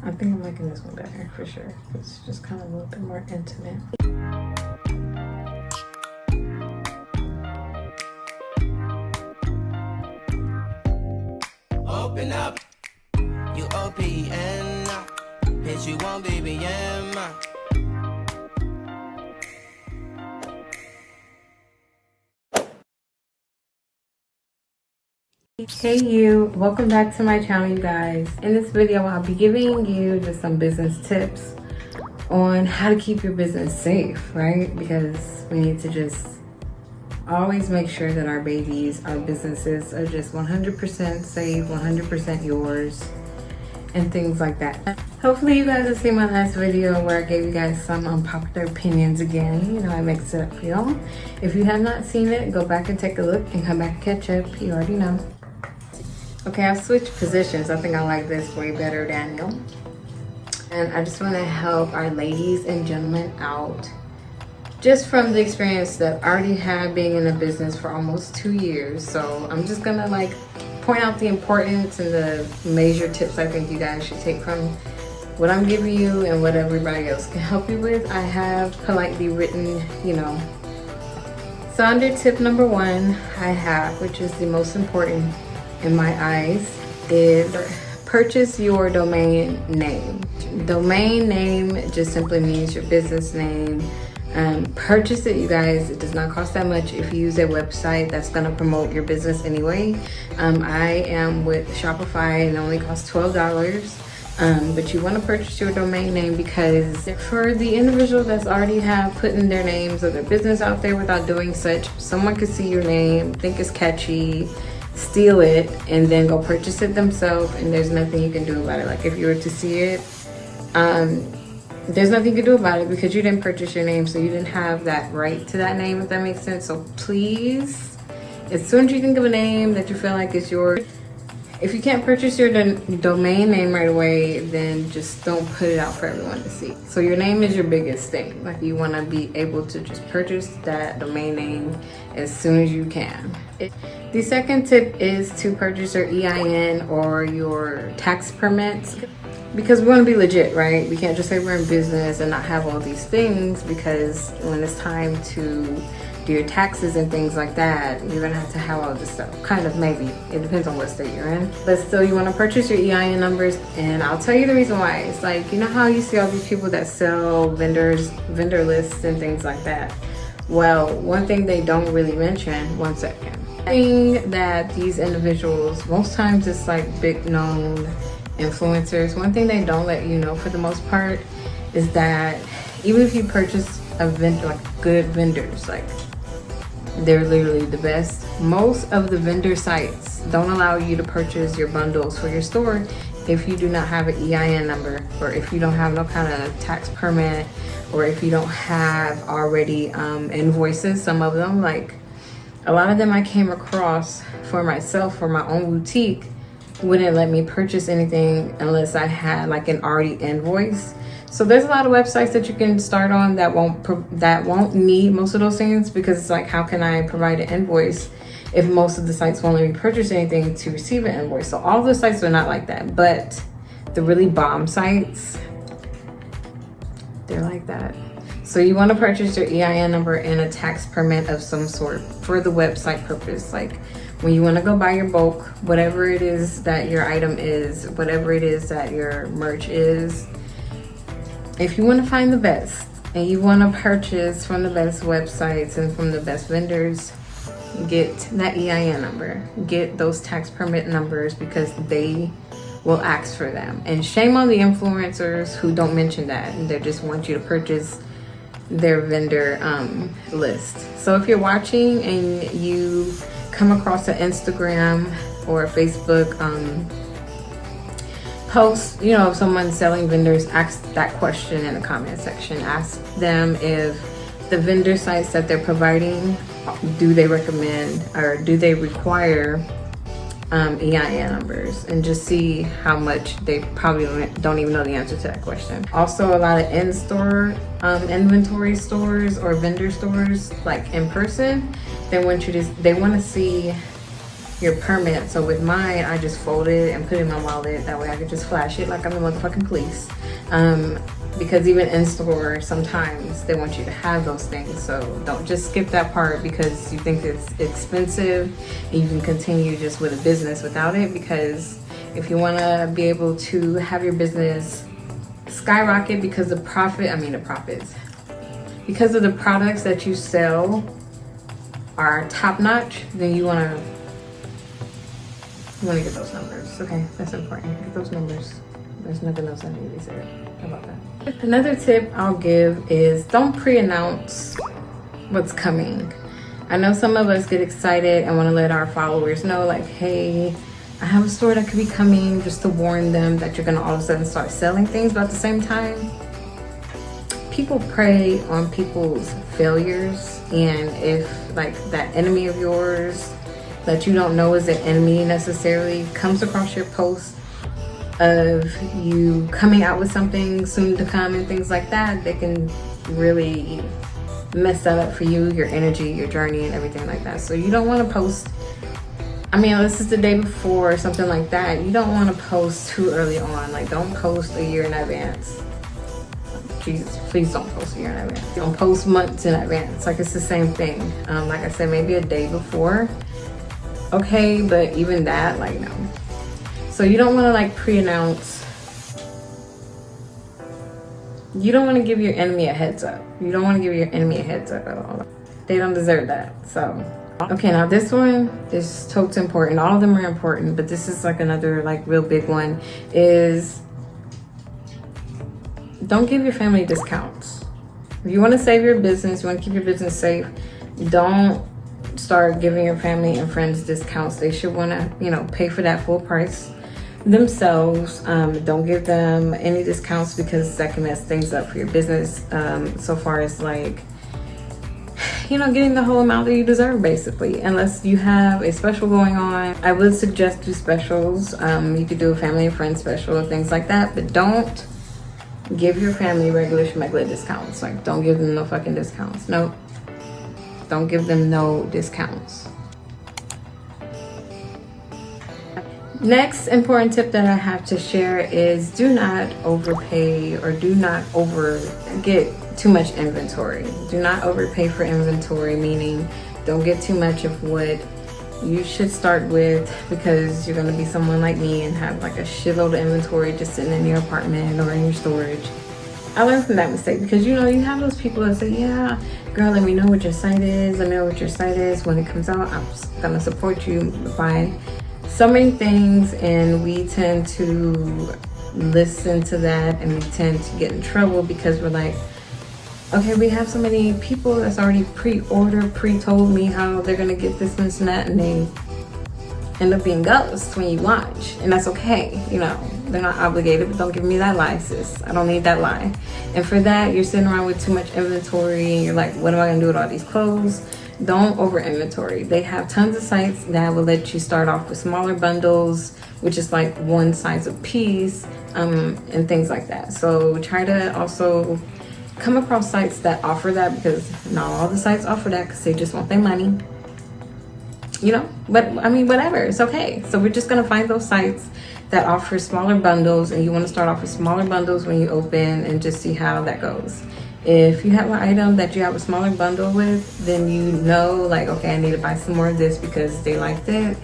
I think I'm liking this one better for sure. It's just kind of a little bit more intimate. Open up, you OPN, bitch, you want BBM. Hey you, welcome back to my channel, you guys. In this video, I'll be giving you just some business tips on how to keep your business safe, right? Because we need to just always make sure that our babies, our businesses are just 100% safe, 100% yours, and things like that. Hopefully you guys have seen my last video where I gave you guys some unpopular opinions again. You know, I mixed it up for y'all. If you have not seen it, go back and take a look and come back and catch up. You already know. Okay, I've switched positions. I think I like this way better, Daniel. And I just want to help our ladies and gentlemen out just from the experience that I already had being in a business for almost 2 years. So I'm just gonna like point out the importance and the major tips I think you guys should take from what I'm giving you and what everybody else can help you with. I have politely written, you know. So under tip number 1, I have, which is the most important in my eyes, is purchase your domain name. Domain name just simply means your business name. Purchase it, you guys. It does not cost that much if you use a website that's going to promote your business anyway. I am with Shopify and it only costs $12. But you want to purchase your domain name because for the individual that's already have putting their names of their business out there without doing such, someone could see your name, think it's catchy, steal it, and then go purchase it themselves, and there's nothing you can do about it. Like if you were to see it, there's nothing you can do about it because you didn't purchase your name, so you didn't have that right to that name, if that makes sense. So please, as soon as you think of a name that you feel like is yours, if you can't purchase your domain name right away, then just don't put it out for everyone to see. So your name is your biggest thing. Like you want to be able to just purchase that domain name as soon as you can. The second tip is to purchase your EIN or your tax permits, because we want to be legit, right? We can't just say we're in business and not have all these things, because when it's time to do your taxes and things like that, you're gonna have to have all this stuff. Kind of, maybe. It depends on what state you're in. But still, you wanna purchase your EIN numbers, and I'll tell you the reason why. It's like, you know how you see all these people that sell vendor lists and things like that? Well, one thing they don't really mention, one second. Thing that these individuals, most times it's like big known influencers, one thing they don't let you know for the most part is that even if you purchase a vendor, like good vendors, like they're literally the best. Most of the vendor sites don't allow you to purchase your bundles for your store if you do not have an EIN number, or if you don't have no kind of tax permit, or if you don't have already invoices. Some of them, like a lot of them I came across for myself, for my own boutique, wouldn't let me purchase anything unless I had like an already invoice. So there's a lot of websites that you can start on that won't need most of those things, because it's like, how can I provide an invoice if most of the sites won't let me purchase anything to receive an invoice? So all the sites are not like that, but the really bomb sites, they're like that. So you want to purchase your EIN number and a tax permit of some sort for the website purpose. Like when you want to go buy your bulk, whatever it is that your item is, whatever it is that your merch is, if you want to find the best and you want to purchase from the best websites and from the best vendors, get that EIN number, get those tax permit numbers, because they will ask for them. And shame on the influencers who don't mention that, and they just want you to purchase their vendor list. So if you're watching and you come across an Instagram or a Facebook post, you know, if someone's selling vendors, ask that question in the comment section. Ask them if the vendor sites that they're providing, do they recommend or do they require EIN numbers, and just see how much. They probably don't even know the answer to that question. Also, a lot of in-store inventory stores or vendor stores, like in person, they want to see your permit. So with mine, I just fold it and put it in my wallet. That way I could just flash it like I'm the motherfucking police. Because even in store, sometimes they want you to have those things. So don't just skip that part because you think it's expensive and you can continue just with a business without it. Because if you want to be able to have your business skyrocket because the profits, because of the products that you sell are top notch, then you want to get those numbers. Okay, that's important. Get those numbers. There's nothing else I need to be said about that. Another tip I'll give is don't pre-announce what's coming. I know some of us get excited and want to let our followers know, like, hey, I have a store that could be coming, just to warn them that you're going to all of a sudden start selling things. But at the same time, people prey on people's failures. And if like that enemy of yours that you don't know is an enemy necessarily comes across your post of you coming out with something soon to come and things like that, they can really mess that up for you, your energy, your journey, and everything like that. So you don't want to post, unless it's the day before or something like that, you don't want to post too early on. Like, don't post a year in advance. Jesus, please don't post a year in advance. Don't post months in advance. Like, it's the same thing. Like I said, maybe a day before. Okay, but even that, like, no. So you don't want to like pre-announce. You don't want to give your enemy a heads up. You don't want to give your enemy a heads up at all. They don't deserve that. So, okay, now this one is totes important. All of them are important, but this is like another like real big one is don't give your family discounts. If you want to save your business, you want to keep your business safe, don't start giving your family and friends discounts. They should want to, pay for that full price themselves. Don't give them any discounts because that can mess things up for your business. So far as like, getting the whole amount that you deserve basically, unless you have a special going on. I would suggest do specials. You could do a family and friends special and things like that, but don't give your family regular schmegler discounts. Like, don't give them no fucking discounts. Nope. Don't give them no discounts. Next important tip that I have to share is do not overpay or do not get too much inventory. Do not overpay for inventory, meaning don't get too much of what you should start with, because you're going to be someone like me and have like a shitload of inventory just sitting in your apartment or in your storage. I learned from that mistake because you have those people that say, yeah, girl, let me know what your site is. Let me know what your site is. When it comes out, I'm just going to support you by so many things, and we tend to listen to that and we tend to get in trouble because we're like, okay, we have so many people that's already pre-told me how they're gonna get this and that, and they end up being ghosts when you launch, and that's okay. They're not obligated, but don't give me that lie, sis. I don't need that lie. And for that, you're sitting around with too much inventory and you're like, what am I gonna do with all these clothes? Don't over inventory. They have tons of sites that will let you start off with smaller bundles, which is like one size a piece, and things like that. So try to also come across sites that offer that, because not all the sites offer that because they just want their money. But whatever, it's okay. So we're just gonna find those sites that offer smaller bundles, and you want to start off with smaller bundles when you open and just see how that goes. If you have an item that you have a smaller bundle with, then like, okay, I need to buy some more of this because they liked it,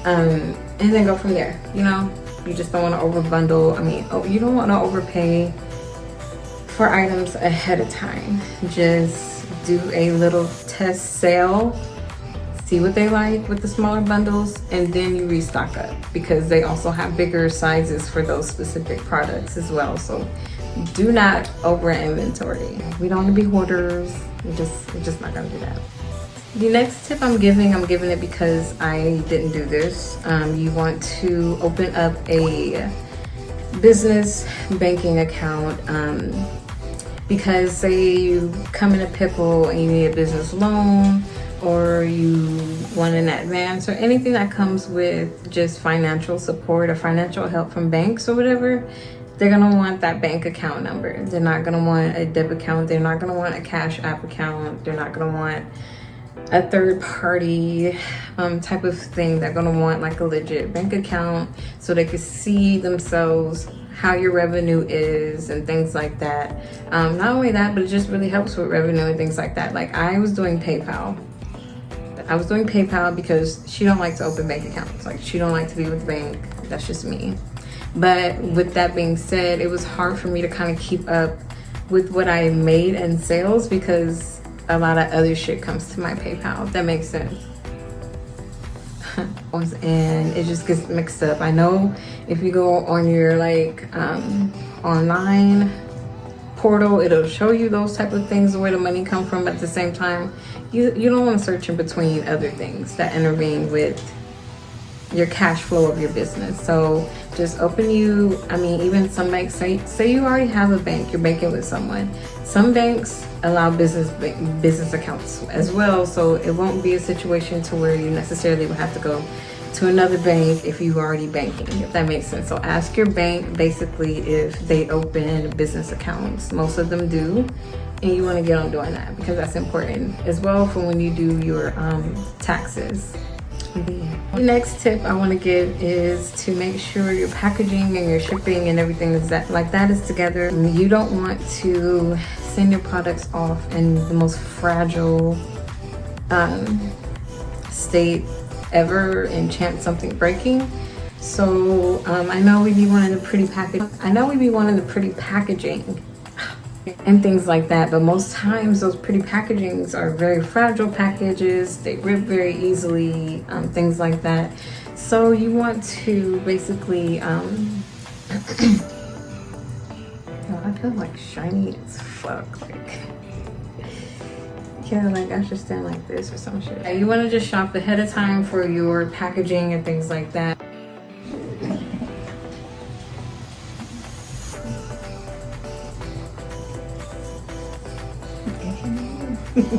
and then go from there. You just don't want to over bundle. You don't want to overpay for items ahead of time. Just do a little test sale, see what they like with the smaller bundles, and then you restock up, because they also have bigger sizes for those specific products as well. So do not over inventory. We don't want to be hoarders. We're just not gonna do that. The next tip I'm giving it because I didn't do this. You want to open up a business banking account, because say you come in a pickle and you need a business loan, or you want an advance, or anything that comes with just financial support or financial help from banks or whatever, they're gonna want that bank account number. They're not gonna want a debit account. They're not gonna want a Cash App account. They're not gonna want a third party type of thing. They're gonna want like a legit bank account so they can see themselves how your revenue is and things like that. Not only that, but it just really helps with revenue and things like that. Like I was doing PayPal because she don't like to open bank accounts. Like she don't like to be with the bank. That's just me. But with that being said, it was hard for me to kind of keep up with what I made in sales because a lot of other shit comes to my PayPal, if that makes sense. And it just gets mixed up. I know if you go on your like online portal, it'll show you those type of things where the money come from, but at the same time you don't want to search in between other things that intervene with your cash flow of your business. So just even some banks say you already have a bank, you're banking with someone. Some banks allow business accounts as well, so it won't be a situation to where you necessarily would have to go to another bank if you're already banking, if that makes sense. So ask your bank basically if they open business accounts. Most of them do, and you want to get on doing that because that's important as well for when you do your taxes. The next tip I want to give is to make sure your packaging and your shipping and everything is that is together. You don't want to send your products off in the most fragile state ever and chance something breaking. So I know we be wanting the pretty packaging and things like that, but most times those pretty packagings are very fragile packages. They rip very easily, things like that. So you want to basically I feel like shiny as fuck. Like yeah, like I should stand like this or some shit. You want to just shop ahead of time for your packaging and things like that. Make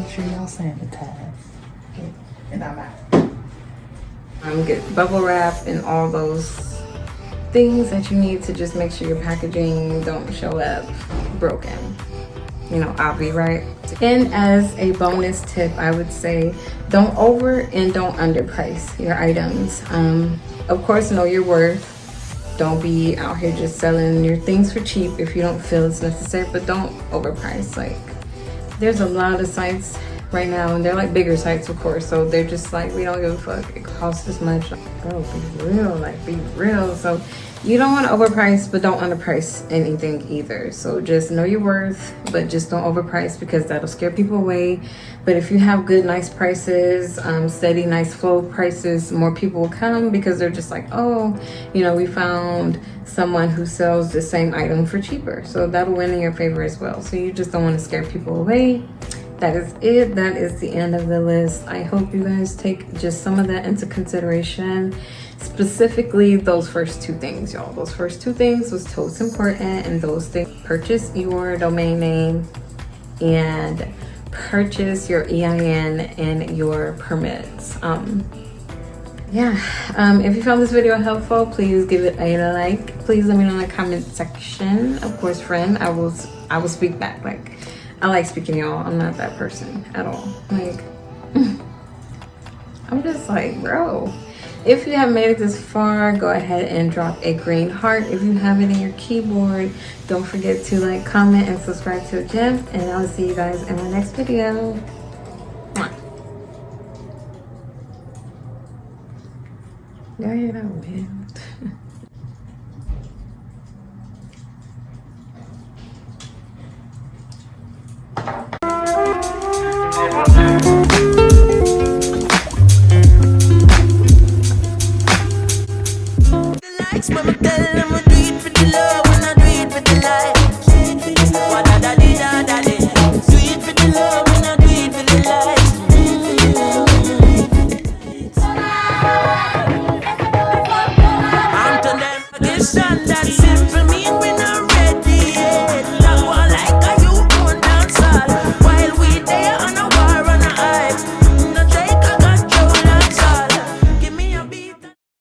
sure y'all sanitize. And I'm out. Get bubble wrap and all those things that you need to just make sure your packaging don't show up broken. You know, obvi, right? And as a bonus tip, I would say don't over and don't underprice your items. Of course, know your worth. Don't be out here just selling your things for cheap if you don't feel it's necessary, but don't overprice. Like, there's a lot of sites right now, and they're like bigger sites, of course, so they're just like, we don't give a fuck, it costs this much. Like, girl, be real, like, be real. So you don't want to overprice, but don't underprice anything either. So just know your worth, but just don't overprice because that'll scare people away. But if you have good, nice prices, steady, nice flow prices, more people will come because they're just like, oh, you know, we found someone who sells the same item for cheaper. So that'll win in your favor as well. So you just don't want to scare people away. That is it. That is the end of the list. I hope you guys take just some of that into consideration. Specifically those first two things, y'all. Those first two things was totally important, and those things: purchase your domain name and purchase your EIN and your permits. If you found this video helpful, please give it a like. Please let me know in the comment section. Of course, friend, I will speak back. Like, I like speaking, y'all. I'm not that person at all. Like, I'm just like, bro. If you have made it this far, go ahead and drop a green heart. If you have it in your keyboard, don't forget to like, comment, and subscribe to the channel. And I'll see you guys in my next video. Y'all hear that wind? Mama tell them we do it for the love, we not do it for the life. Wa-da-da-dee-da-da-dee. Do it for the love, we not do it for the life. I'm to them, this and that simple mean